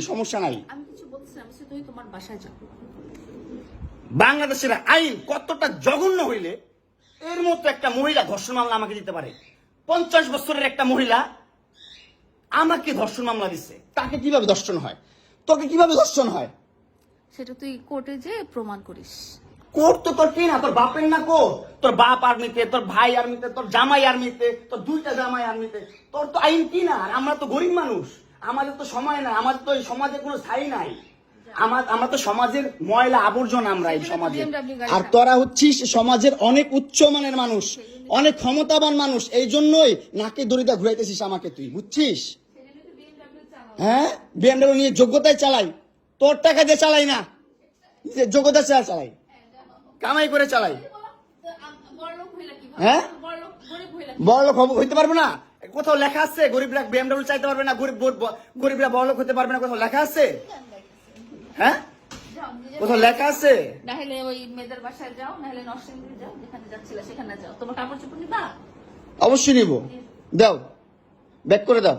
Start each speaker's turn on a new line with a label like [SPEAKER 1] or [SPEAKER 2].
[SPEAKER 1] সমস্যা নাই।
[SPEAKER 2] আমি কিছু বলছিলাম, তুই তোমার বাসায় যাও।
[SPEAKER 1] বাংলাদেশের আইন কতটা জঘন্য হইলে এর মতো একটা মহিলা ধর্ষণ মামলা আমাকে দিতে পারে? 50 বছরের একটা মহিলা আমাকে ধর্ষণ মামলা দিচ্ছে। তাকে কিভাবে ধর্ষণ হয়? তোকে কিভাবে ধর্ষণ হয়?
[SPEAKER 2] সেটা তুই কোর্টে যে প্রমাণ করিস।
[SPEAKER 1] কোর্ট তো তোর কি না, তোর বাপের না কোর্ট? তোর বাপ আর্মিতে, তোর ভাই আর্মিতে, তোর জামাই আর্মিতে, তোর দুইটা জামাই আর্মিতে। তোর তো আইন কি না? আর আমরা তো গরিব মানুষ, আমাদের তো সময় নাই, আমাদের তো এই সমাজে কোনো ছাই নাই। আমরা তো সমাজের ময়লা আবর্জনা, আমরা এই সমাজে। আর তোরা হচ্ছিস সমাজের অনেক উচ্চ মানের মানুষ, অনেক ক্ষমতাবান মানুষ, এই জন্যই নাকে দড়িটা ঘুরাইতেছিস আমাকে, তুই বুঝছিস? হ্যাঁ, বিএমডব্লিউ নিয়ে যোগ্যতায় চালাই, তোর টাকা দিয়ে চালাই না, যে যোগ্যতা চালাই, কামাই করে চালাই। হ্যাঁ, বড়লোক হইতে পারবো না? কোথাও লেখা আছে গরিবরা বিএমডব্লিউ চাইতে পারবে না, গরিবরা বড়লোক হতে পারবে না? কোথাও লেখা আছে? হ্যাঁ, কোথাও লেখা আছে?
[SPEAKER 2] নাহলে ওই মেয়েদের বাসায় যাও, নাহলে নরসিংদী যাও, যেখানে যাচ্ছিলে সেখানে যাও। তোমার কাপড় চোপড় নিবা?
[SPEAKER 1] অবশ্যই নিব। দাও, ব্যাক করে দাও।